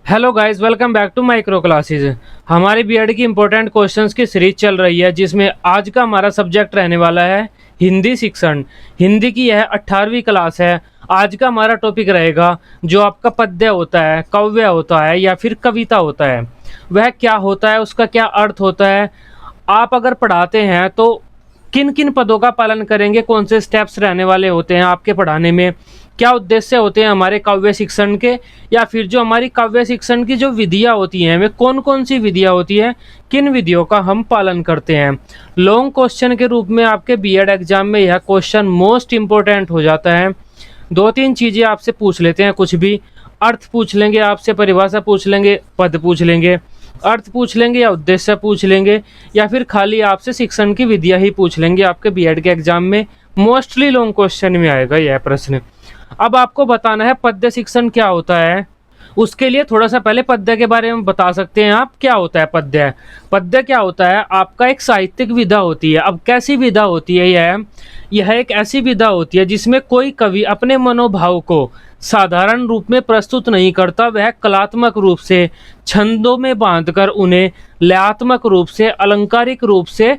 Hello guys, welcome back to micro classes. हमारी BEd की important questions की series चल रही है, जिसमें आज का हमारा सब्जेक्ट रहने वाला है हिंदी शिक्षण। हिंदी की यह 18वीं क्लास है। आज का हमारा टॉपिक रहेगा जो आपका पद्य होता है, काव्य होता है या फिर कविता होता है, वह क्या होता है, उसका क्या अर्थ होता है। आप अगर पढ़ाते हैं तो किन किन पदों का पालन करेंगे, कौन से स्टेप्स रहने वाले होते हैं आपके पढ़ाने में, क्या उद्देश्य होते हैं हमारे काव्य शिक्षण के, या फिर जो हमारी काव्य शिक्षण की जो विधियाँ होती हैं वे कौन कौन सी विधियाँ होती हैं, किन विधियों का हम पालन करते हैं। लॉन्ग क्वेश्चन के रूप में आपके बीएड एग्जाम में यह क्वेश्चन मोस्ट इम्पोर्टेंट हो जाता है। दो तीन चीज़ें आपसे पूछ लेते हैं, कुछ भी अर्थ पूछ लेंगे आपसे, परिभाषा पूछ लेंगे, पद पूछ लेंगे, अर्थ पूछ लेंगे या उद्देश्य पूछ लेंगे, या फिर खाली आपसे शिक्षण की विधियाँ ही पूछ लेंगे। आपके बीएड के एग्जाम में मोस्टली लॉन्ग क्वेश्चन में आएगा यह प्रश्न। अब आपको बताना है पद्य शिक्षण क्या होता है। उसके लिए थोड़ा सा पहले पद्य के बारे में बता सकते हैं आप, क्या होता है पद्य। पद्य क्या होता है, आपका एक साहित्यिक विधा होती है। अब कैसी विधा होती है यह एक ऐसी विधा होती है जिसमें कोई कवि अपने मनोभाव को साधारण रूप में प्रस्तुत नहीं करता, वह कलात्मक रूप से छंदों में बांधकर उन्हें लयात्मक रूप से, अलंकारिक रूप से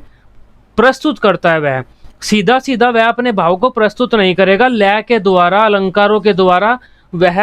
प्रस्तुत करता है। वह सीधा सीधा वह अपने भाव को प्रस्तुत नहीं करेगा, लय के द्वारा, अलंकारों के द्वारा वह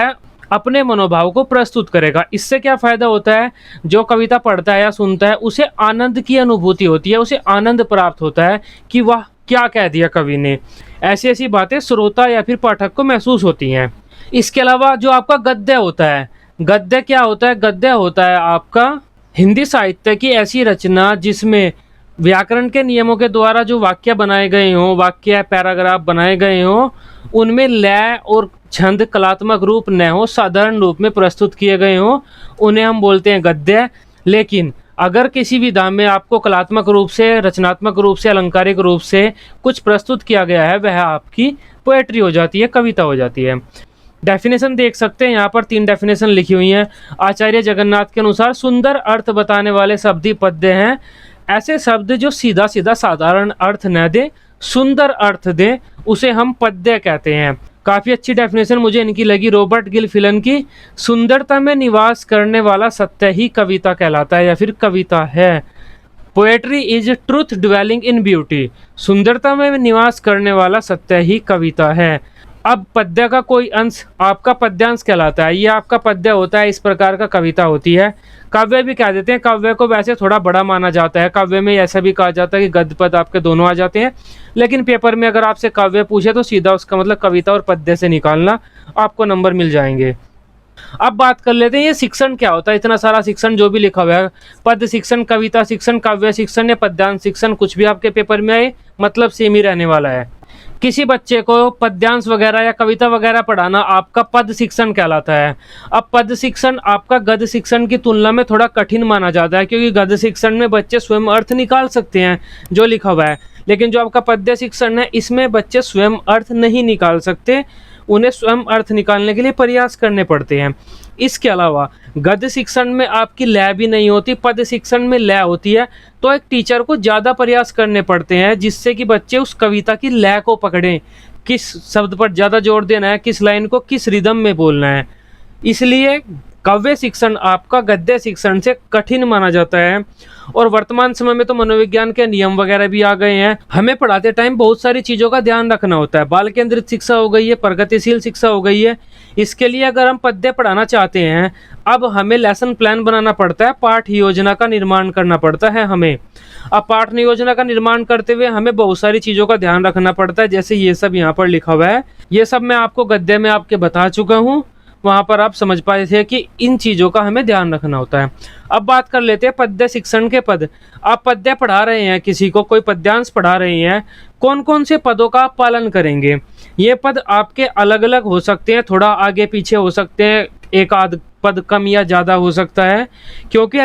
अपने मनोभाव को प्रस्तुत करेगा। इससे क्या फायदा होता है, जो कविता पढ़ता है या सुनता है उसे आनंद की अनुभूति होती है, उसे आनंद प्राप्त होता है कि वह क्या कह दिया कवि ने। ऐसी ऐसी बातें श्रोता या फिर पाठक को महसूस होती हैं। इसके अलावा जो आपका गद्य होता है, गद्य क्या होता है, गद्य होता है आपका हिंदी साहित्य की ऐसी रचना जिसमें व्याकरण के नियमों के द्वारा जो वाक्य बनाए गए हों, वाक्य पैराग्राफ बनाए गए हों, उनमें लय और छंद कलात्मक रूप न हो, साधारण रूप में प्रस्तुत किए गए हों, उन्हें हम बोलते हैं गद्य। लेकिन अगर किसी विधा में आपको कलात्मक रूप से, रचनात्मक रूप से, अलंकारिक रूप से कुछ प्रस्तुत किया गया है, वह आपकी पोएट्री हो जाती है, कविता हो जाती है। डेफिनेशन देख सकते हैं, यहाँ पर 3 डेफिनेशन लिखी हुई हैं। आचार्य जगन्नाथ के अनुसार सुंदर अर्थ बताने वाले शब्द ही पद्य हैं। ऐसे शब्द जो सीधा सीधा साधारण अर्थ न दे, सुंदर अर्थ दे, उसे हम पद्य कहते हैं। काफ़ी अच्छी डेफिनेशन मुझे इनकी लगी, रॉबर्ट गिलफिलन की। सुंदरता में निवास करने वाला सत्य ही कविता कहलाता है या फिर कविता है। Poetry is truth dwelling in beauty. सुंदरता में निवास करने वाला सत्य ही कविता है। अब पद्य का कोई अंश आपका पद्यांश कहलाता है। ये आपका पद्य होता है, इस प्रकार का कविता होती है। काव्य भी कह देते हैं, काव्य को वैसे थोड़ा बड़ा माना जाता है। काव्य में ऐसा भी कहा जाता है कि गद्य पद आपके दोनों आ जाते हैं, लेकिन पेपर में अगर आपसे काव्य पूछे तो सीधा उसका मतलब कविता और पद्य से निकालना, आपको नंबर मिल जाएंगे। अब बात कर लेते हैं ये शिक्षण क्या होता है। इतना सारा शिक्षण जो भी लिखा हुआ है, पद शिक्षण, कविता शिक्षण, काव्य शिक्षण या पद्यांश शिक्षण, कुछ भी आपके पेपर में आए, मतलब सेम ही रहने वाला है। किसी बच्चे को पद्यांश वगैरह या कविता वगैरह पढ़ाना आपका पद शिक्षण कहलाता है। अब पद शिक्षण आपका गद्य शिक्षण की तुलना में थोड़ा कठिन माना जाता है, क्योंकि गद्य शिक्षण में बच्चे स्वयं अर्थ निकाल सकते हैं जो लिखा हुआ है, लेकिन जो आपका पद्य शिक्षण है इसमें बच्चे स्वयं अर्थ नहीं निकाल सकते, उन्हें स्वयं अर्थ निकालने के लिए प्रयास करने पड़ते हैं। इसके अलावा गद्य शिक्षण में आपकी लय भी नहीं होती, पद शिक्षण में लय होती है, तो एक टीचर को ज़्यादा प्रयास करने पड़ते हैं जिससे कि बच्चे उस कविता की लय को पकड़ें, किस शब्द पर ज़्यादा जोर देना है, किस लाइन को किस रिदम में बोलना है। इसलिए काव्य शिक्षण आपका गद्य शिक्षण से कठिन माना जाता है। और वर्तमान समय में तो मनोविज्ञान के नियम वगैरह भी आ गए हैं। हमें पढ़ाते टाइम बहुत सारी चीज़ों का ध्यान रखना होता है। बाल केंद्रित शिक्षा हो गई है, प्रगतिशील शिक्षा हो गई है। इसके लिए अगर हम पद्य पढ़ाना चाहते हैं, अब हमें लेसन प्लान बनाना पड़ता है, पाठ योजना का निर्माण करना पड़ता है हमें। अब पाठ योजना का निर्माण करते हुए हमें बहुत सारी चीज़ों का ध्यान रखना पड़ता है, जैसे ये सब यहाँ पर लिखा हुआ है। ये सब मैं आपको गद्य में आपके बता चुका हूँ, वहाँ पर आप समझ पाए थे कि इन चीज़ों का हमें ध्यान रखना होता है। अब बात कर लेते हैं पद्य शिक्षण के पद। आप पद्य पढ़ा रहे हैं, किसी को कोई पद्यांश पढ़ा रहे हैं, कौन कौन से पदों का आप पालन करेंगे। ये पद आपके अलग अलग हो सकते हैं, थोड़ा आगे पीछे हो सकते हैं, एक आध पद कम या ज़्यादा हो सकता है, क्योंकि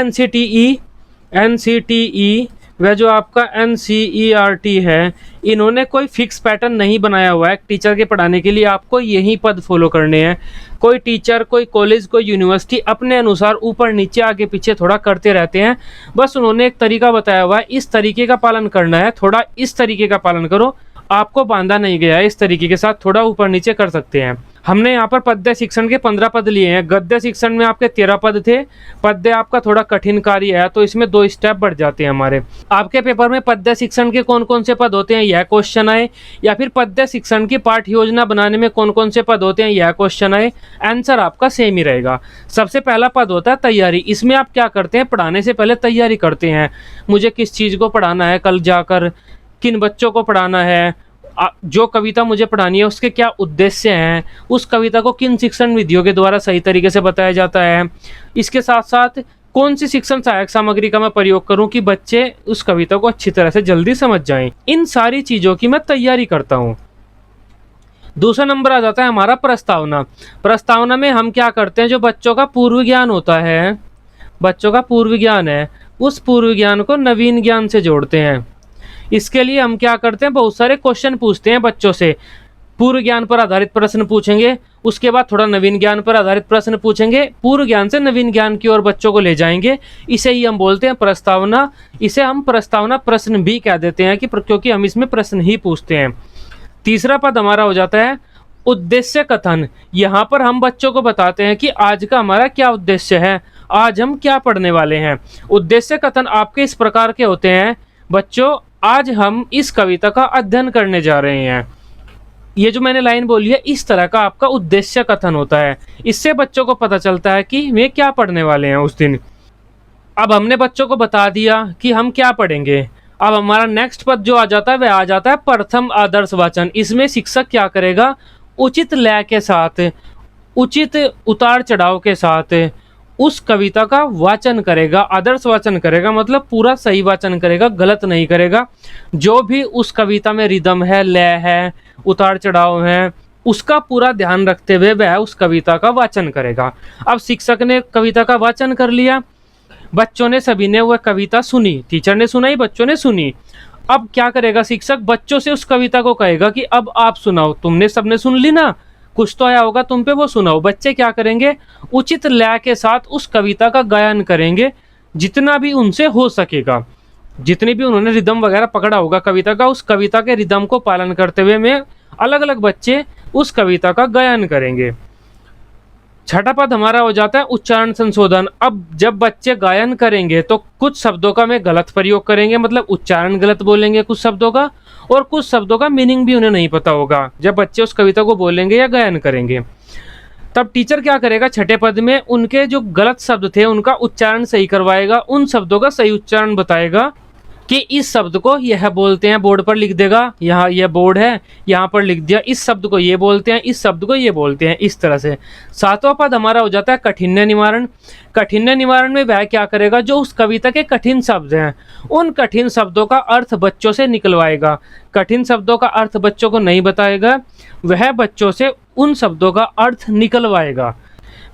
एनसीटीई वह जो आपका NCERT है, इन्होंने कोई फिक्स पैटर्न नहीं बनाया हुआ है। टीचर के पढ़ाने के लिए आपको यही पद फॉलो करने हैं। कोई टीचर, कोई कॉलेज, कोई यूनिवर्सिटी अपने अनुसार ऊपर नीचे आगे पीछे थोड़ा करते रहते हैं। बस उन्होंने एक तरीका बताया हुआ है, इस तरीके का पालन करना है, थोड़ा इस तरीके का पालन करो। आपको बांधा नहीं गया है, इस तरीके के साथ थोड़ा ऊपर नीचे कर सकते हैं। हमने यहाँ पर पद्य शिक्षण के 15 पद लिए हैं। गद्य शिक्षण में आपके 13 पद थे। पद्य आपका थोड़ा कठिन कार्य है तो इसमें 2 स्टेप बढ़ जाते हैं हमारे। आपके पेपर में पद्य शिक्षण के कौन कौन से पद होते हैं यह क्वेश्चन आए, या फिर पद्य शिक्षण की पाठ योजना बनाने में कौन कौन से पद होते हैं यह क्वेश्चन आए, आंसर आपका सेम ही रहेगा। सबसे पहला पद होता है तैयारी। इसमें आप क्या करते हैं, पढ़ाने से पहले तैयारी करते हैं। मुझे किस चीज़ को पढ़ाना है, कल जाकर किन बच्चों को पढ़ाना है, जो कविता मुझे पढ़ानी है उसके क्या उद्देश्य हैं, उस कविता को किन शिक्षण विधियों के द्वारा सही तरीके से बताया जाता है, इसके साथ साथ कौन सी शिक्षण सहायक सामग्री का मैं प्रयोग करूं कि बच्चे उस कविता को अच्छी तरह से जल्दी समझ जाएं। इन सारी चीज़ों की मैं तैयारी करता हूं। दूसरा नंबर आ जाता है हमारा प्रस्तावना। प्रस्तावना में हम क्या करते हैं, जो बच्चों का पूर्व ज्ञान होता है, बच्चों का पूर्व ज्ञान है, उस पूर्व ज्ञान को नवीन ज्ञान से जोड़ते हैं। इसके लिए हम क्या करते हैं, बहुत सारे क्वेश्चन पूछते हैं बच्चों से। पूर्व ज्ञान पर आधारित प्रश्न पूछेंगे, उसके बाद थोड़ा नवीन ज्ञान पर आधारित प्रश्न पूछेंगे, पूर्व ज्ञान से नवीन ज्ञान की ओर बच्चों को ले जाएंगे। इसे ही हम बोलते हैं प्रस्तावना। इसे हम प्रस्तावना प्रश्न भी कह देते हैं कि क्योंकि हम इसमें प्रश्न ही पूछते हैं। तीसरा पद हमारा हो जाता है उद्देश्य कथन। यहाँ पर हम बच्चों को बताते हैं कि आज का हमारा क्या उद्देश्य है, आज हम क्या पढ़ने वाले हैं। उद्देश्य कथन आपके इस प्रकार के होते हैं, बच्चों आज हम इस कविता का अध्ययन करने जा रहे हैं। ये जो मैंने लाइन बोली है, इस तरह का आपका उद्देश्य कथन होता है। इससे बच्चों को पता चलता है कि वे क्या पढ़ने वाले हैं उस दिन। अब हमने बच्चों को बता दिया कि हम क्या पढ़ेंगे। अब हमारा नेक्स्ट पद जो आ जाता है वह आ जाता है प्रथम आदर्श वाचन। इसमें शिक्षक क्या करेगा, उचित लय के साथ, उचित उतार चढ़ाव के साथ उस कविता का वाचन करेगा। आदर्श वाचन करेगा मतलब पूरा सही वाचन करेगा, गलत नहीं करेगा। जो भी उस कविता में रिदम है, लय है, उतार चढ़ाव है, उसका पूरा ध्यान रखते हुए वह उस कविता का वाचन करेगा। अब शिक्षक ने कविता का वाचन कर लिया, बच्चों ने सभी ने वह कविता सुनी, टीचर ने सुनाई, बच्चों ने सुनी। अब क्या करेगा शिक्षक, बच्चों से उस कविता को कहेगा कि अब आप सुनाओ, तुमने सबने सुन ली ना, कुछ तो आया होगा तुम पे, वो सुनाओ। बच्चे क्या करेंगे, उचित लय के साथ उस कविता का गायन करेंगे, जितना भी उनसे हो सकेगा। जितनी भी उन्होंने रिदम वगैरह पकड़ा होगा कविता का, उस कविता के रिदम को पालन करते हुए में अलग अलग बच्चे उस कविता का गायन करेंगे। छठा पद हमारा हो जाता है उच्चारण संशोधन। अब जब बच्चे गायन करेंगे तो कुछ शब्दों का में गलत प्रयोग करेंगे, मतलब उच्चारण गलत बोलेंगे कुछ शब्दों का, और कुछ शब्दों का मीनिंग भी उन्हें नहीं पता होगा जब बच्चे उस कविता को बोलेंगे या गायन करेंगे। तब टीचर क्या करेगा, छठे पद में उनके जो गलत शब्द थे उनका उच्चारण सही करवाएगा, उन शब्दों का सही उच्चारण बताएगा कि इस शब्द को यह बोलते हैं, बोर्ड पर लिख देगा, यहाँ यह बोर्ड है, यहाँ पर लिख दिया, इस शब्द को ये बोलते हैं, इस शब्द को ये बोलते हैं, इस तरह से। सातवां पद हमारा हो जाता है कठिन्य निवारण। कठिन्य निवारण में वह क्या करेगा, जो उस कविता के कठिन शब्द हैं उन कठिन शब्दों का अर्थ बच्चों से निकलवाएगा। कठिन शब्दों का अर्थ बच्चों को नहीं बताएगा, वह बच्चों से उन शब्दों का अर्थ निकलवाएगा।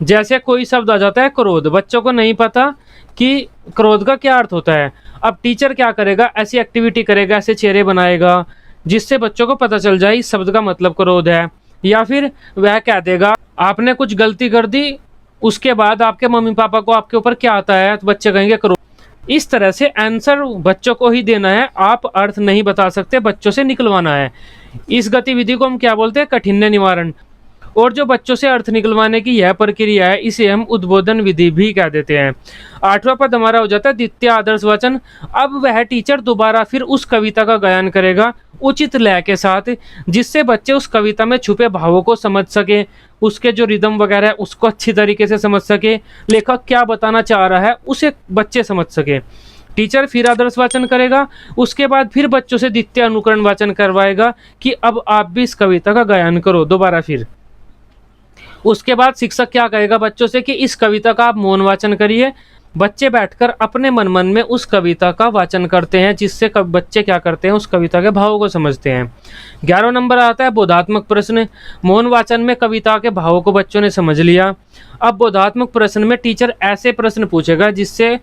जैसे कोई शब्द आ जाता है क्रोध, बच्चों को नहीं पता कि क्रोध का क्या अर्थ होता है। अब टीचर क्या करेगा, ऐसी एक्टिविटी करेगा, ऐसे चेहरे बनाएगा जिससे बच्चों को पता चल जाए इस शब्द का मतलब क्रोध है। या फिर वह कह देगा आपने कुछ गलती कर दी, उसके बाद आपके मम्मी पापा को आपके ऊपर क्या आता है, तो बच्चे कहेंगे क्रोध। इस तरह से आंसर बच्चों को ही देना है, आप अर्थ नहीं बता सकते, बच्चों से निकलवाना है। इस गतिविधि को हम क्या बोलते हैं, कठिन्य निवारण। और जो बच्चों से अर्थ निकलवाने की यह प्रक्रिया है, इसे हम उद्बोधन विधि भी कह देते हैं। आठवां पद हमारा हो जाता है द्वितीय आदर्श वाचन। अब वह टीचर दोबारा फिर उस कविता का गायन करेगा उचित लय के साथ, जिससे बच्चे उस कविता में छुपे भावों को समझ सके, उसके जो रिदम वगैरह है उसको अच्छी तरीके से समझ सके, लेखक क्या बताना चाह रहा है उसे बच्चे समझ सके। टीचर फिर आदर्श वाचन करेगा, उसके बाद फिर बच्चों से द्वितीय अनुकरण वाचन करवाएगा कि अब आप भी इस कविता का गायन करो दोबारा फिर। उसके बाद शिक्षक क्या कहेगा बच्चों से कि इस कविता का आप मौन वाचन करिए। बच्चे बैठकर अपने मन मन में उस कविता का वाचन करते हैं, जिससे बच्चे क्या करते हैं, उस कविता के भावों को समझते हैं। 11वां नंबर आता है बोधात्मक प्रश्न। मौन वाचन में कविता के भावों को बच्चों ने समझ लिया। अब बोधात्मक प्रश्न में टीचर ऐसे प्रश्न पूछेगा जिससे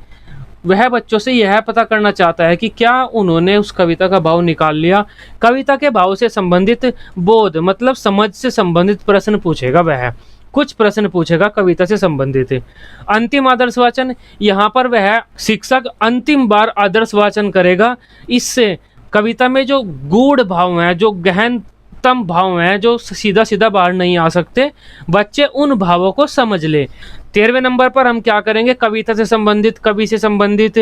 वह बच्चों से यह पता करना चाहता है कि क्या उन्होंने उस कविता का भाव निकाल लिया। कविता के भाव से संबंधित बोध मतलब समझ से संबंधित प्रश्न पूछेगा, वह कुछ प्रश्न पूछेगा कविता से संबंधित। अंतिम आदर्श वाचन, यहाँ पर वह शिक्षक अंतिम बार आदर्श वाचन करेगा। इससे कविता में जो गूढ़ भाव हैं, जो गहन सूक्ष्मतम भाव हैं जो सीधा सीधा बाहर नहीं आ सकते, बच्चे उन भावों को समझ ले। 13वें नंबर पर हम क्या करेंगे, कविता से संबंधित, कवि से संबंधित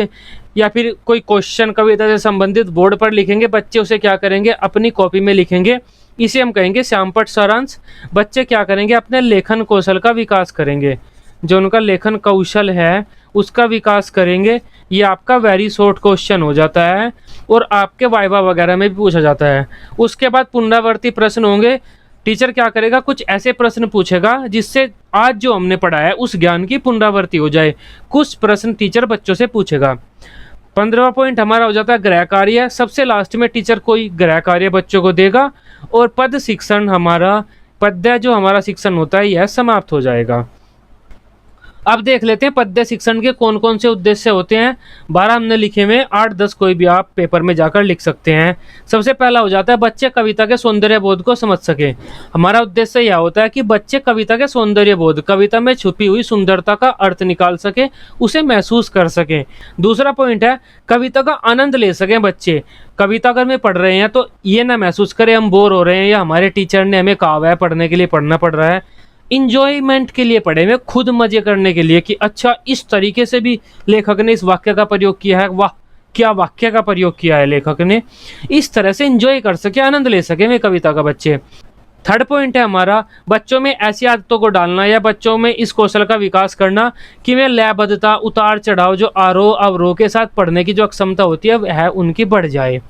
या फिर कोई क्वेश्चन कविता से संबंधित बोर्ड पर लिखेंगे। बच्चे उसे क्या करेंगे, अपनी कॉपी में लिखेंगे। इसे हम कहेंगे श्यामपट्ट सारांश। बच्चे क्या करेंगे, अपने लेखन कौशल का विकास करेंगे, जो उनका लेखन कौशल है उसका विकास करेंगे। ये आपका वेरी शॉर्ट क्वेश्चन हो जाता है और आपके वाइवा वगैरह में भी पूछा जाता है। उसके बाद पुनरावर्ती प्रश्न होंगे। टीचर क्या करेगा, कुछ ऐसे प्रश्न पूछेगा जिससे आज जो हमने पढ़ा है उस ज्ञान की पुनरावृत्ति हो जाए। कुछ प्रश्न टीचर बच्चों से पूछेगा। 15वां पॉइंट हमारा हो जाता है गृह कार्य। सबसे लास्ट में टीचर कोई गृह कार्य बच्चों को देगा और पद शिक्षण हमारा, पद्य जो हमारा शिक्षण होता है यह समाप्त हो जाएगा। अब देख लेते हैं पद्य शिक्षण के कौन कौन से उद्देश्य होते हैं। 12 हमने लिखे हुए, 8-10 कोई भी आप पेपर में जाकर लिख सकते हैं। सबसे पहला हो जाता है बच्चे कविता के सौंदर्य बोध को समझ सके। हमारा उद्देश्य यह होता है कि बच्चे कविता के सौंदर्य बोध, कविता में छुपी हुई सुंदरता का अर्थ निकाल सके, उसे महसूस कर सके। दूसरा पॉइंट है कविता का आनंद ले सके। बच्चे कविता अगर में पढ़ रहे हैं तो ये ना महसूस करें हम बोर हो रहे हैं या हमारे टीचर ने हमें कहा हुआ है पढ़ने के लिए पढ़ना पड़ रहा है। इंजॉयमेंट के लिए पढ़े में, खुद मजे करने के लिए कि अच्छा इस तरीके से भी लेखक ने इस वाक्य का प्रयोग किया है, वाह क्या वाक्य का प्रयोग किया है लेखक ने। इस तरह से इंजॉय कर सके, आनंद ले सके वे कविता का बच्चे। थर्ड पॉइंट है हमारा बच्चों में ऐसी आदतों को डालना या बच्चों में इस कौशल का विकास करना कि वे लयबद्धता, उतार चढ़ाव, जो आरोह अवरोह के साथ पढ़ने की जो क्षमता होती है उनकी बढ़ जाए।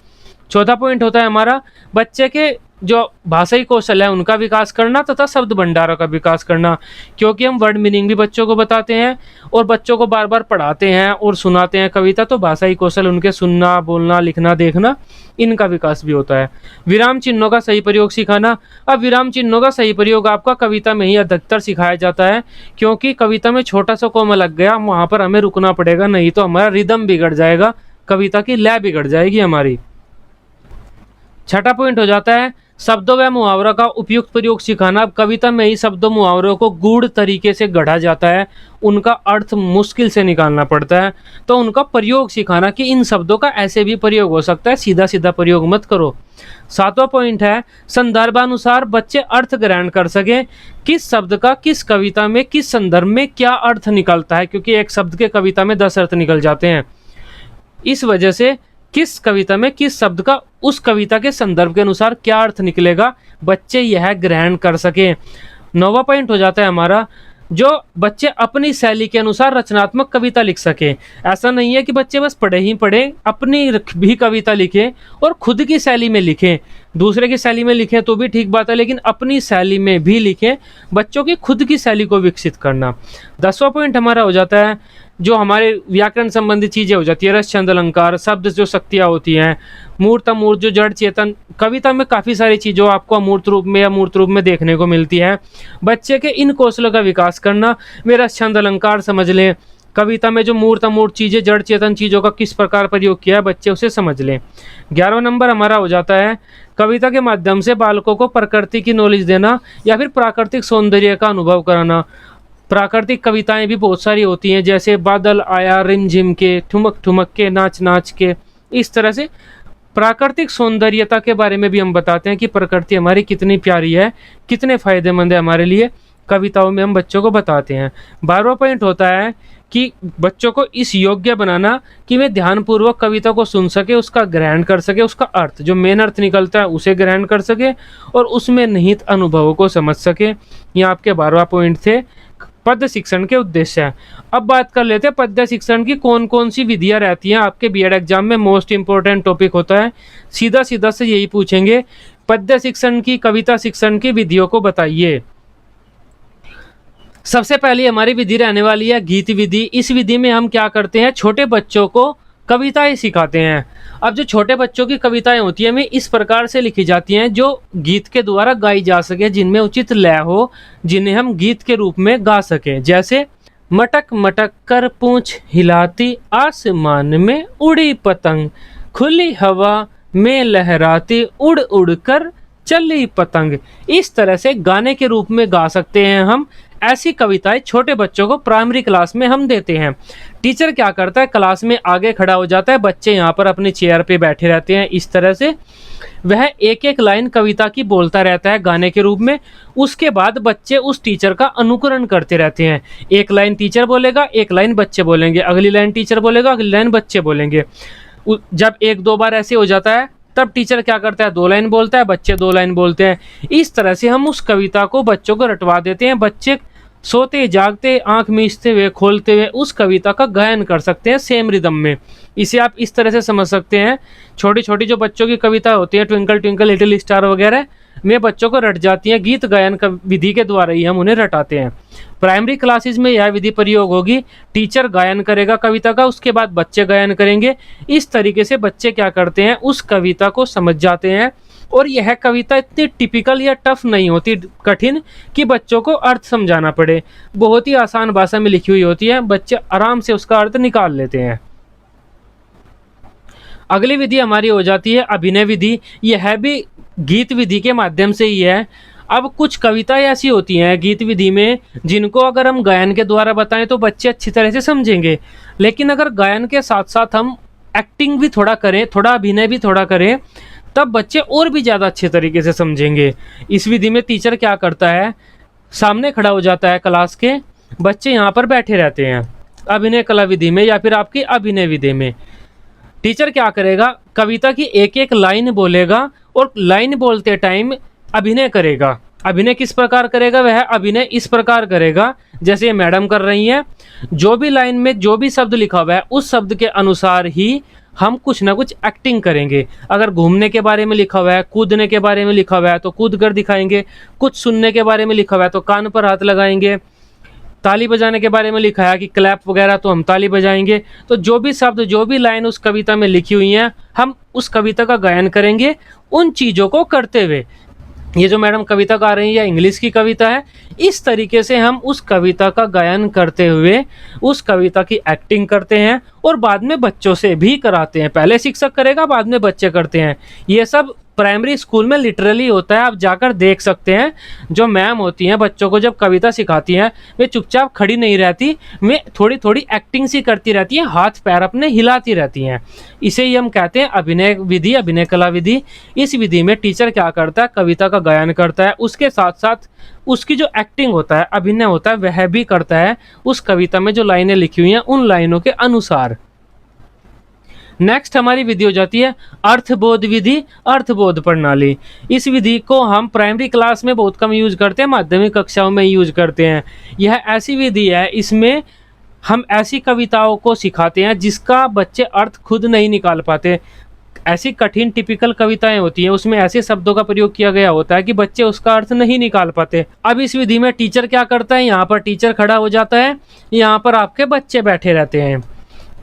चौथा पॉइंट होता है हमारा बच्चे के जो भाषाई कौशल है उनका विकास करना तथा शब्द भंडारों का विकास करना, क्योंकि हम वर्ड मीनिंग भी बच्चों को बताते हैं और बच्चों को बार बार पढ़ाते हैं और सुनाते हैं कविता, तो भाषाई कौशल उनके सुनना, बोलना, लिखना, देखना, इनका विकास भी होता है। विराम चिन्हों का सही प्रयोग सिखाना। अब विराम चिन्हों का सही प्रयोग आपका कविता में ही अधिकतर सिखाया जाता है, क्योंकि कविता में छोटा सा कोमा लग गया वहाँ पर हमें रुकना पड़ेगा, नहीं तो हमारा रिदम बिगड़ जाएगा, कविता की लय बिगड़ जाएगी हमारी। छठा पॉइंट हो जाता है शब्दों व मुहावरों का उपयुक्त प्रयोग सिखाना। अब कविता में ही शब्दों मुहावरों को गूढ़ तरीके से गढ़ा जाता है, उनका अर्थ मुश्किल से निकालना पड़ता है, तो उनका प्रयोग सिखाना कि इन शब्दों का ऐसे भी प्रयोग हो सकता है, सीधा सीधा प्रयोग मत करो। सातवां पॉइंट है संदर्भानुसार बच्चे अर्थ ग्रहण कर सके, किस शब्द का किस कविता में किस संदर्भ में क्या अर्थ निकलता है, क्योंकि एक शब्द के कविता में 10 अर्थ निकल जाते हैं। इस वजह से किस कविता में किस शब्द का उस कविता के संदर्भ के अनुसार क्या अर्थ निकलेगा, बच्चे यह ग्रहण कर सके। 9वां पॉइंट हो जाता है हमारा जो बच्चे अपनी शैली के अनुसार रचनात्मक कविता लिख सके। ऐसा नहीं है कि बच्चे बस पढ़े ही पढ़े, अपनी भी कविता लिखें और खुद की शैली में लिखें। दूसरे की शैली में लिखें तो भी ठीक बात है, लेकिन अपनी शैली में भी लिखें, बच्चों की खुद की शैली को विकसित करना। 10वां पॉइंट हमारा हो जाता है जो हमारे व्याकरण संबंधी चीज़ें हो जाती है, रस छंद अलंकार, शब्द जो शक्तियाँ होती हैं, मूर्त अमूर्त जो जड़ चेतन, कविता में काफ़ी सारी चीज़ों आपको अमूर्त रूप में या मूर्त रूप में देखने को मिलती है। बच्चे के इन कौशलों का विकास करना, वे रस छंद अलंकार समझ लें, कविता में जो मूर्त अमूर्त चीज़ें, जड़ चेतन चीज़ों का किस प्रकार प्रयोग किया है बच्चे उसे समझ लें। 11वां नंबर हमारा हो जाता है कविता के माध्यम से बालकों को प्रकृति की नॉलेज देना या फिर प्राकृतिक सौंदर्य का अनुभव कराना। प्राकृतिक कविताएं भी बहुत सारी होती हैं, जैसे बादल आया रिमझिम के, ठुमक ठुमक के, नाच नाच के, इस तरह से प्राकृतिक सौंदर्यता के बारे में भी हम बताते हैं कि प्रकृति हमारी कितनी प्यारी है, कितने फायदेमंद है हमारे लिए, कविताओं में हम बच्चों को बताते हैं। 12वां पॉइंट होता है कि बच्चों को इस योग्य बनाना कि वे ध्यानपूर्वक कविता को सुन सके, उसका ग्रहण कर सके, उसका अर्थ जो मेन अर्थ निकलता है उसे ग्रहण कर सके और उसमें निहित अनुभवों को समझ सके। ये आपके 12वां पॉइंट थे पद्य शिक्षण के उद्देश्य है। अब बात कर लेते हैं पद्य शिक्षण की कौन कौन सी विधियां रहती हैं। आपके बीएड एग्जाम में मोस्ट इंपॉर्टेंट टॉपिक होता है, सीधा सीधा से यही पूछेंगे पद्य शिक्षण की, कविता शिक्षण की विधियों को बताइए। सबसे पहली हमारी विधि रहने वाली है गीत विधि। इस विधि में हम क्या करते हैं, छोटे बच्चों को कविताएं सिखाते हैं। अब जो छोटे बच्चों की कविताएं होती हैं वे इस प्रकार से लिखी जाती हैं जो गीत के द्वारा गाई जा सके, जिनमें उचित लय हो, जिन्हें हम गीत के रूप में गा सकें। जैसे मटक मटक कर पूंछ हिलाती, आसमान में उड़ी पतंग, खुली हवा में लहराती, उड़ उड़ कर चली पतंग। इस तरह से गाने के रूप में गा सकते हैं हम। ऐसी कविताएं छोटे बच्चों को प्राइमरी क्लास में हम देते हैं। टीचर क्या करता है, क्लास में आगे खड़ा हो जाता है, बच्चे यहाँ पर अपनी चेयर पे बैठे रहते हैं। इस तरह से वह एक एक लाइन कविता की बोलता रहता है गाने के रूप में। उसके बाद बच्चे उस टीचर का अनुकरण करते रहते हैं। एक लाइन टीचर बोलेगा, एक लाइन बच्चे बोलेंगे, अगली लाइन टीचर बोलेगा, अगली लाइन बच्चे बोलेंगे। जब एक दो बार ऐसे हो जाता है तब टीचर क्या करता है, 2 लाइन बोलता है, बच्चे 2 लाइन बोलते हैं। इस तरह से हम उस कविता को बच्चों को रटवा देते हैं। बच्चे सोते जागते, आंख मीचते हुए, खोलते हुए उस कविता का गायन कर सकते हैं सेम रिदम में। इसे आप इस तरह से समझ सकते हैं, छोटी छोटी जो बच्चों की कविता होती है, ट्विंकल ट्विंकल लिटिल स्टार वगैरह में बच्चों को रट जाती हैं। गीत गायन का विधि के द्वारा ही हम उन्हें रटाते हैं। प्राइमरी क्लासेस में यह विधि प्रयोग होगी, टीचर गायन करेगा कविता का, उसके बाद बच्चे गायन करेंगे। इस तरीके से बच्चे क्या करते हैं, उस कविता को समझ जाते हैं। और यह कविता इतनी टिपिकल या टफ नहीं होती, कठिन कि बच्चों को अर्थ समझाना पड़े। बहुत ही आसान भाषा में लिखी हुई होती है, बच्चे आराम से उसका अर्थ निकाल लेते हैं। अगली विधि हमारी हो जाती है अभिनय विधि। यह भी गीत विधि के माध्यम से ही है। अब कुछ कविताएं ऐसी होती हैं गीत विधि में जिनको अगर हम गायन के द्वारा बताएं तो बच्चे अच्छी तरह से समझेंगे, लेकिन अगर गायन के साथ साथ हम एक्टिंग भी थोड़ा करें, थोड़ा अभिनय भी थोड़ा करें, तब बच्चे और भी ज़्यादा अच्छे तरीके से समझेंगे। इस विधि में टीचर क्या करता है, सामने खड़ा हो जाता है क्लास के, बच्चे यहाँ पर बैठे रहते हैं। अभिनय कला विधि में या फिर आपकी अभिनय विधि में टीचर क्या करेगा, कविता की एक एक लाइन बोलेगा और लाइन बोलते टाइम अभिनय करेगा। अभिनय किस प्रकार करेगा, वह अभिनय इस प्रकार करेगा जैसे ये मैडम कर रही हैं। जो भी लाइन में जो भी शब्द लिखा हुआ है उस शब्द के अनुसार ही हम कुछ ना कुछ एक्टिंग करेंगे। अगर घूमने के बारे में लिखा हुआ है, कूदने के बारे में लिखा हुआ है तो कूद कर दिखाएंगे, कुछ सुनने के बारे में लिखा हुआ है तो कान पर हाथ लगाएंगे, ताली बजाने के बारे में लिखा है कि क्लैप वगैरह तो हम ताली बजाएंगे। तो जो भी शब्द, जो भी लाइन उस कविता में लिखी हुई हैं, हम उस कविता का गायन करेंगे उन चीज़ों को करते हुए। ये जो मैडम कविता गा रही है या इंग्लिश की कविता है, इस तरीके से हम उस कविता का गायन करते हुए उस कविता की एक्टिंग करते हैं और बाद में बच्चों से भी कराते हैं। पहले शिक्षक करेगा, बाद में बच्चे करते हैं। ये सब प्राइमरी स्कूल में लिटरली होता है, आप जाकर देख सकते हैं। जो मैम होती हैं बच्चों को जब कविता सिखाती हैं, वे चुपचाप खड़ी नहीं रहती, वे थोड़ी थोड़ी एक्टिंग सी करती रहती हैं, हाथ पैर अपने हिलाती रहती हैं। इसे ही हम कहते हैं अभिनय विधि, अभिनय कला विधि। इस विधि में टीचर क्या करता है, कविता का गायन करता है, उसके साथ साथ उसकी जो एक्टिंग होता है, अभिनय होता है, वह भी करता है उस कविता में जो लाइनें लिखी हुई हैं उन लाइनों के अनुसार। नेक्स्ट हमारी विधि हो जाती है अर्थबोध विधि, अर्थबोध प्रणाली। इस विधि को हम प्राइमरी क्लास में बहुत कम यूज करते हैं, माध्यमिक कक्षाओं में यूज करते हैं। यह ऐसी विधि है, इसमें हम ऐसी कविताओं को सिखाते हैं जिसका बच्चे अर्थ खुद नहीं निकाल पाते। ऐसी कठिन टिपिकल कविताएं होती हैं, उसमें ऐसे शब्दों का प्रयोग किया गया होता है कि बच्चे उसका अर्थ नहीं निकाल पाते। अब इस विधि में टीचर क्या करता है, यहाँ पर टीचर खड़ा हो जाता है, यहाँ पर आपके बच्चे बैठे रहते हैं।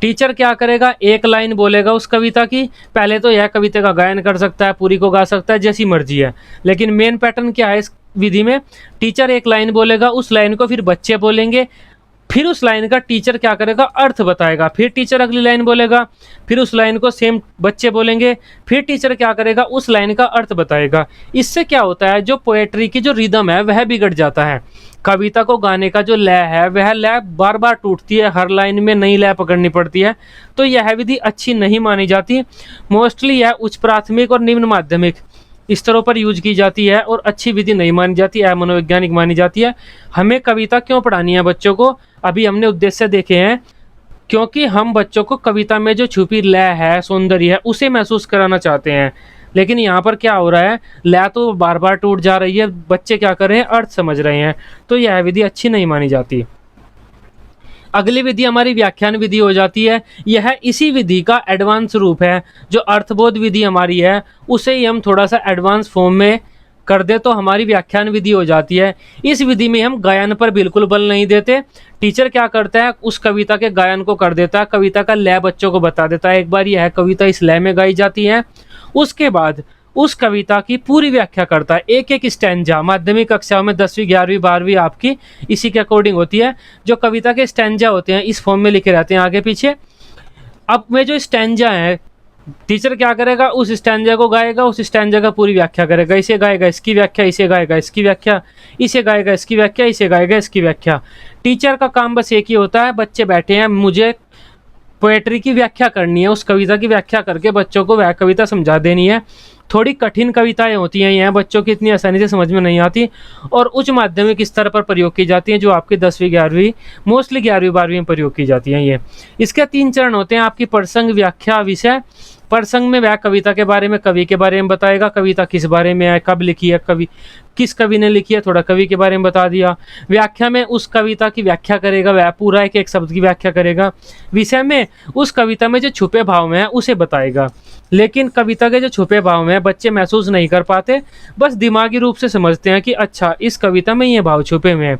टीचर क्या करेगा, एक लाइन बोलेगा उस कविता की। पहले तो यह कविता का गायन कर सकता है, पूरी को गा सकता है, जैसी मर्जी है। लेकिन मेन पैटर्न क्या है इस विधि में, टीचर एक लाइन बोलेगा, उस लाइन को फिर बच्चे बोलेंगे, फिर उस लाइन का टीचर क्या करेगा, अर्थ बताएगा, फिर टीचर अगली लाइन बोलेगा, फिर उस लाइन को सेम बच्चे बोलेंगे, फिर टीचर क्या करेगा, उस लाइन का अर्थ बताएगा। इससे क्या होता है, जो पोएट्री की जो रिदम है वह बिगड़ जाता है। कविता को गाने का जो लय है वह लय बार बार टूटती है, हर लाइन में नई लय पकड़नी पड़ती है। तो यह विधि अच्छी नहीं मानी जाती। मोस्टली यह उच्च प्राथमिक और निम्न माध्यमिक स्तरों पर यूज की जाती है और अच्छी विधि नहीं मानी जाती, अमनोवैज्ञानिक मानी जाती है। हमें कविता क्यों पढ़ानी है बच्चों को, अभी हमने उद्देश्य देखे हैं। क्योंकि हम बच्चों को कविता में जो छुपी लय है, सौंदर्य है, उसे महसूस कराना चाहते हैं। लेकिन यहाँ पर क्या हो रहा है, लय तो बार बार टूट जा रही है, बच्चे क्या कर रहे हैं, अर्थ समझ रहे हैं। तो यह विधि अच्छी नहीं मानी जाती। अगली विधि हमारी व्याख्यान विधि हो जाती है। यह इसी विधि का एडवांस रूप है। जो अर्थबोध विधि हमारी है उसे ही हम थोड़ा सा एडवांस फॉर्म में कर दे तो हमारी व्याख्यान विधि हो जाती है। इस विधि में हम गायन पर बिल्कुल बल नहीं देते। टीचर क्या करता है, उस कविता के गायन को कर देता है, कविता का लय बच्चों को बता देता है, एक बार यह कविता इस लय में गाई जाती है। उसके बाद उस कविता की पूरी व्याख्या करता है, एक एक स्टैंजा। माध्यमिक कक्षाओं में 10वीं 11वीं 12वीं आपकी इसी के अकॉर्डिंग होती है। जो कविता के स्टैंजा होते हैं इस फॉर्म में लिखे रहते हैं आगे पीछे। अब में जो स्टैंजा है टीचर क्या करेगा, उस स्टैंजा को गाएगा, उस स्टैंजा का पूरी व्याख्या करेगा, इसे गाएगा इसकी व्याख्या, इसे गाएगा इसकी व्याख्या, इसे गाएगा इसकी व्याख्या, इसे गाएगा इसकी व्याख्या। टीचर का काम बस एक ही होता है, बच्चे बैठे हैं, मुझे पोएट्री की व्याख्या करनी है, उस कविता की व्याख्या करके बच्चों को वह कविता समझा देनी है। थोड़ी कठिन कविताएं होती हैं, यह बच्चों की इतनी आसानी से समझ में नहीं आती और उच्च माध्यमिक स्तर पर प्रयोग की जाती हैं, जो आपकी 10वीं 11वीं मोस्टली 11वीं 12वीं में प्रयोग की जाती हैं। ये इसके 3 चरण होते हैं, आपकी प्रसंग, व्याख्या, विषय। प्रसंग में वह कविता के बारे में, कवि के बारे में बताएगा, कविता किस बारे में है, कब लिखी है, कवि किस कवि ने लिखी है, थोड़ा कवि के बारे में बता दिया। व्याख्या में उस कविता की व्याख्या करेगा, वह पूरा एक एक शब्द की व्याख्या करेगा। विषय में उस कविता में जो छुपे भाव हैं उसे बताएगा। लेकिन कविता के जो छुपे भाव हैं बच्चे महसूस नहीं कर पाते, बस दिमागी रूप से समझते हैं कि अच्छा इस कविता में ये भाव छुपे हुए हैं।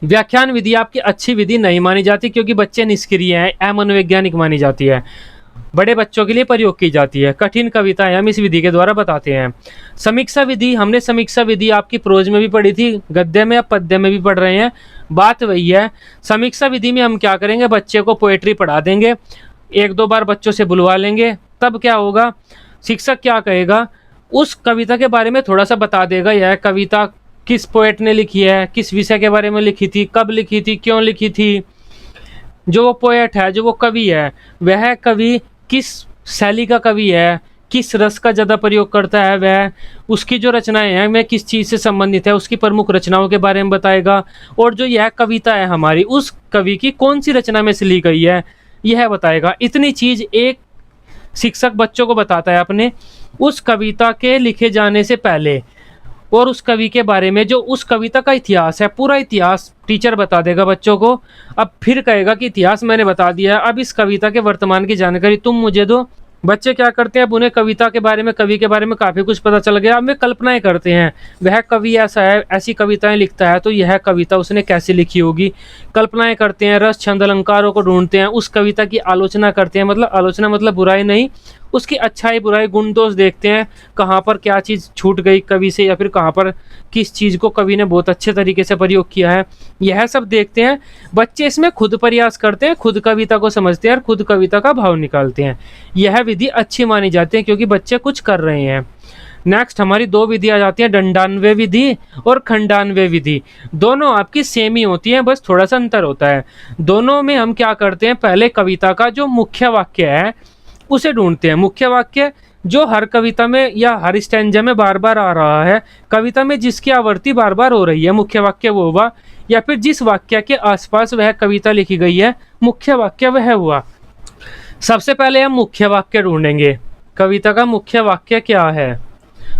व्याख्यान विधि आपकी अच्छी विधि नहीं मानी जाती, क्योंकि बच्चे निष्क्रिय हैं, अमनोवैज्ञानिक मानी जाती है, बड़े बच्चों के लिए प्रयोग की जाती है। कठिन कविताएं हम इस विधि के द्वारा बताते हैं। समीक्षा विधि, हमने समीक्षा विधि आपकी प्रोज में भी पढ़ी थी, गद्य में या पद्य में भी पढ़ रहे हैं, बात वही है। समीक्षा विधि में हम क्या करेंगे, बच्चे को पोएट्री पढ़ा देंगे, 1-2 बार बच्चों से बुलवा लेंगे, तब क्या होगा, शिक्षक क्या कहेगा, उस कविता के बारे में थोड़ा सा बता देगा, यह कविता किस पोएट ने लिखी है, किस विषय के बारे में लिखी थी, कब लिखी थी, क्यों लिखी थी। जो वो पोएट है, जो वो कवि है, वह कवि किस शैली का कवि है, किस रस का ज़्यादा प्रयोग करता है, वह उसकी जो रचनाएं हैं वह किस चीज़ से संबंधित है, उसकी प्रमुख रचनाओं के बारे में बताएगा। और जो यह कविता है हमारी, उस कवि की कौन सी रचना में से ली गई है यह बताएगा। इतनी चीज़ एक शिक्षक बच्चों को बताता है अपने उस कविता के लिखे जाने से पहले, और उस कवि के बारे में जो उस कविता का इतिहास है, पूरा इतिहास टीचर बता देगा बच्चों को। अब फिर कहेगा कि इतिहास मैंने बता दिया है, अब इस कविता के वर्तमान की जानकारी तुम मुझे दो। बच्चे क्या करते हैं, अब उन्हें कविता के बारे में, कवि के बारे में काफ़ी कुछ पता चल गया, अब वे कल्पनाएं करते हैं, वह कवि ऐसा है, ऐसी कविताएं लिखता है, तो यह कविता उसने कैसे लिखी होगी। कल्पनाएं करते हैं, रस छंद अलंकारों को ढूंढते हैं, उस कविता की आलोचना करते हैं, मतलब आलोचना मतलब बुराई नहीं, उसकी अच्छाई बुराई गुण दोष देखते हैं, कहाँ पर क्या चीज़ छूट गई कवि से, या फिर कहाँ पर किस चीज़ को कवि ने बहुत अच्छे तरीके से प्रयोग किया है, यह सब देखते हैं। बच्चे इसमें खुद प्रयास करते हैं, खुद कविता को समझते हैं और खुद कविता का भाव निकालते हैं। यह विधि अच्छी मानी जाती है क्योंकि बच्चे कुछ कर रहे हैं। नेक्स्ट हमारी 2 विधि आ जाती है, दंडान्वय विधि और खंडान्वय विधि। दोनों आपकी सेम ही होती हैं, बस थोड़ा सा अंतर होता है। दोनों में हम क्या करते हैं, पहले कविता का जो मुख्य वाक्य है उसे ढूंढते हैं। मुख्य वाक्य जो हर कविता में या हर स्टैंजा में बार बार आ रहा है, कविता में जिसकी आवृत्ति बार बार हो रही है, मुख्य वाक्य वो हुआ। या फिर जिस वाक्य के आसपास वह कविता लिखी गई है, मुख्य वाक्य वह हुआ। सबसे पहले हम मुख्य वाक्य ढूंढेंगे, कविता का मुख्य वाक्य क्या है।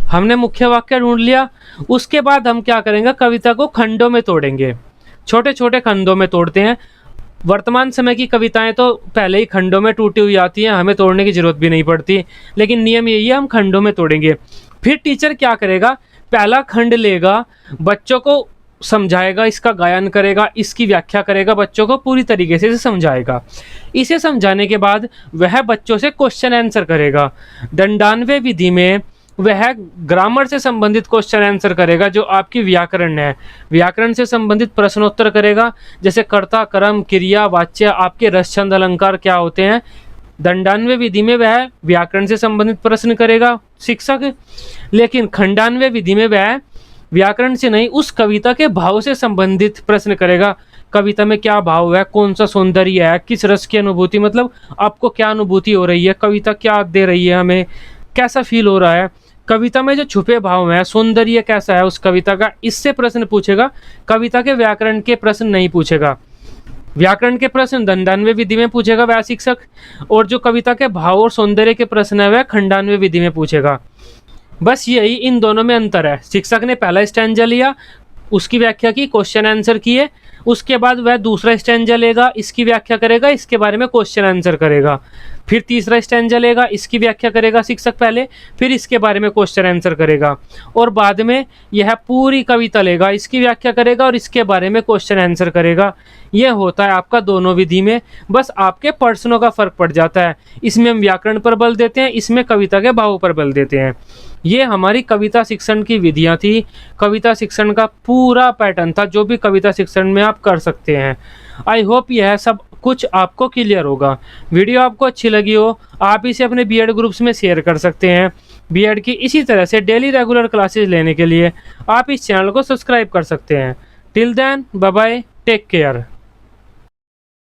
हमने मुख्य वाक्य ढूंढ लिया, उसके बाद हम क्या करेंगे, कविता को खंडों में तोड़ेंगे, छोटे छोटे खंडों में तोड़ते हैं। वर्तमान समय की कविताएं तो पहले ही खंडों में टूटी हुई आती हैं, हमें तोड़ने की जरूरत भी नहीं पड़ती, लेकिन नियम यही है, हम खंडों में तोड़ेंगे। फिर टीचर क्या करेगा, पहला खंड लेगा, बच्चों को समझाएगा, इसका गायन करेगा, इसकी व्याख्या करेगा, बच्चों को पूरी तरीके से समझाएगा। इसे समझाने के बाद वह बच्चों से क्वेश्चन आंसर करेगा। दंडान्वय विधि में वह ग्रामर से संबंधित क्वेश्चन आंसर करेगा, जो आपकी व्याकरण है, व्याकरण से संबंधित प्रश्नोत्तर करेगा, जैसे कर्ता, कर्म, क्रिया, वाच्य, आपके रस छंद अलंकार क्या होते हैं। दंडान्वय विधि में वह व्याकरण से संबंधित प्रश्न करेगा शिक्षक, लेकिन खंडान्वय विधि में वह व्याकरण से नहीं, उस कविता के भाव से संबंधित प्रश्न करेगा। कविता में क्या भाव है, कौन सा सौंदर्य है, किस रस की अनुभूति, मतलब आपको क्या अनुभूति हो रही है, कविता क्या दे रही है, हमें कैसा फील हो रहा है, कविता में जो छुपे भाव हैं, सौंदर्य कैसा है उस कविता का, इससे प्रश्न पूछेगा। कविता के व्याकरण के प्रश्न नहीं पूछेगा, व्याकरण के प्रश्न दंडान्वय विधि में पूछेगा वह शिक्षक, और जो कविता के भाव और सौंदर्य के प्रश्न है वह खंडान्वय विधि में पूछेगा। बस यही इन दोनों में अंतर है। शिक्षक ने पहला स्टैंजा लिया, उसकी व्याख्या की, क्वेश्चन आंसर किए, उसके बाद वह दूसरा स्टैंजा लेगा, इसकी व्याख्या करेगा, इसके बारे में क्वेश्चन आंसर करेगा। फिर तीसरा स्टैंजा लेगा, इसकी व्याख्या करेगा शिक्षक पहले, फिर इसके बारे में क्वेश्चन आंसर करेगा, और बाद में यह पूरी कविता लेगा, इसकी व्याख्या करेगा और इसके बारे में क्वेश्चन आंसर करेगा। यह होता है आपका दोनों विधि में, बस आपके पर्सनों का फर्क पड़ जाता है। इसमें हम व्याकरण पर बल देते हैं, इसमें कविता के भाव पर बल देते हैं। ये हमारी कविता शिक्षण की विधियां थी, कविता शिक्षण का पूरा पैटर्न था, जो भी कविता शिक्षण में आप कर सकते हैं। आई होप यह सब कुछ आपको क्लियर होगा। वीडियो आपको अच्छी लगी हो, आप इसे अपने बीएड ग्रुप्स में शेयर कर सकते हैं। बीएड की इसी तरह से डेली रेगुलर क्लासेस लेने के लिए आप इस चैनल को सब्सक्राइब कर सकते हैं। Till then, bye bye, take care.